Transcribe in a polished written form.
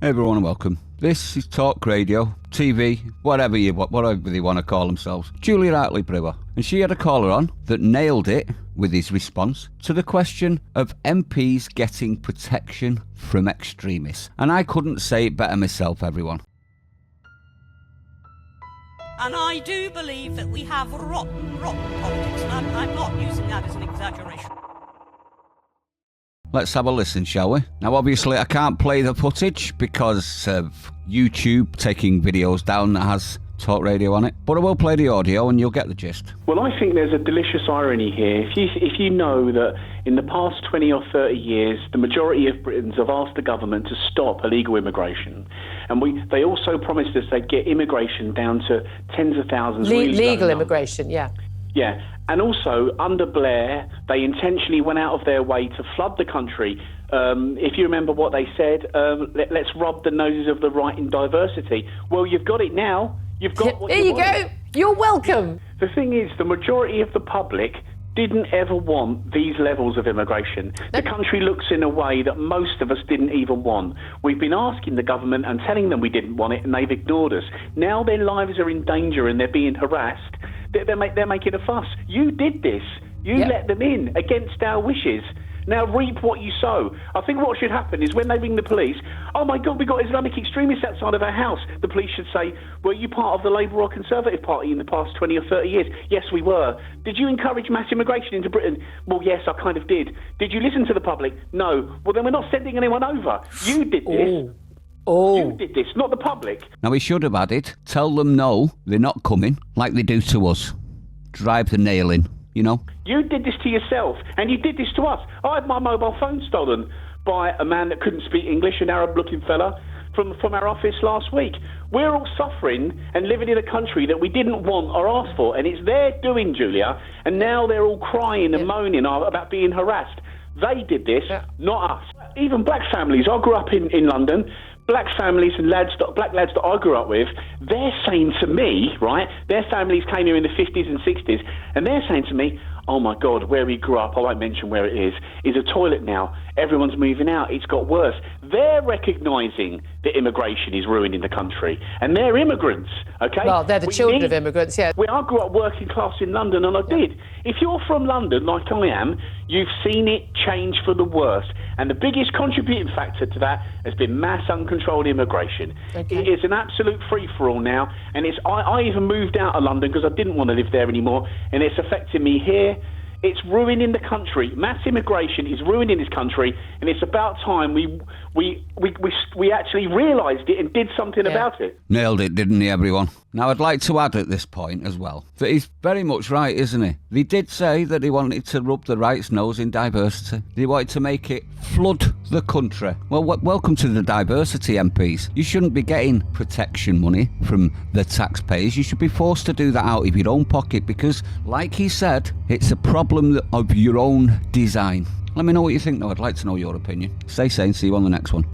Hey everyone and welcome. This is Talk Radio, TV, whatever they want to call themselves. Julia Hartley-Brewer. And she had a caller on that nailed it with his response to the question of MPs getting protection from extremists. And I couldn't say it better myself, everyone. And I do believe that we have rotten politics, and I'm not using that as an exaggeration. Let's have a listen, shall we? Now, obviously, I can't play the footage because of YouTube taking videos down that has Talk Radio on it, but I will play the audio and you'll get the gist. Well, I think there's a delicious irony here. If you know that in the past 20 or 30 years, the majority of Britons have asked the government to stop illegal immigration, and they also promised us they'd get immigration down to tens of thousands. Legal immigration, yeah. Yeah, and also under Blair, they intentionally went out of their way to flood the country. If you remember what they said, let's rub the noses of the right in diversity. Well, you've got it now. You've got what there you wanted. go. You're welcome. The thing is, the majority of the public didn't ever want these levels of immigration. The country looks in a way that most of us didn't even want. We've been asking the government and telling them we didn't want it, and they've ignored us. Now their lives are in danger and they're being harassed. They're making a fuss. You did this. You let them in against our wishes. Now reap what you sow. I think what should happen is when they ring the police, oh my God, we got Islamic extremists outside of our house. The police should say, were you part of the Labour or Conservative Party in the past 20 or 30 years? Yes, we were. Did you encourage mass immigration into Britain? Well, yes, I kind of did. Did you listen to the public? No. Well, then we're not sending anyone over. You did this. You did this, not the public. Now, he should have added, tell them no, they're not coming, like they do to us. Drive the nail in, you know? You did this to yourself, and you did this to us. I had my mobile phone stolen by a man that couldn't speak English, an Arab-looking fella, from our office last week. We're all suffering and living in a country that we didn't want or ask for, and it's their doing, Julia, and now they're all crying and moaning about being harassed. They did this, not us. Even black families. I grew up in London. Black families and black lads that I grew up with, they're saying to me, right, their families came here in the 50s and 60s, and they're saying to me, oh my God, where we grew up, I won't mention where it is a toilet now. Everyone's moving out. It's got worse. They're recognising that immigration is ruining the country, and they're immigrants, okay? Well, they're the children of immigrants, yeah. I grew up working class in London, and I did. If you're from London, like I am, you've seen it change for the worse. And the biggest contributing factor to that has been mass uncontrolled immigration. Okay. It is an absolute free-for-all now, and I even moved out of London because I didn't want to live there anymore, and it's affecting me here. It's ruining the country. Mass immigration is ruining this country, and it's about time we actually realised it and did something about it. Nailed it, didn't he, everyone? Now, I'd like to add at this point as well that he's very much right, isn't he? They did say that he wanted to rub the right's nose in diversity. They wanted to make it flood the country. Well, welcome to the diversity MPs. You shouldn't be getting protection money from the taxpayers. You should be forced to do that out of your own pocket because, like he said, it's a problem of your own design. Let me know what you think, though. I'd like to know your opinion. Stay sane. See you on the next one.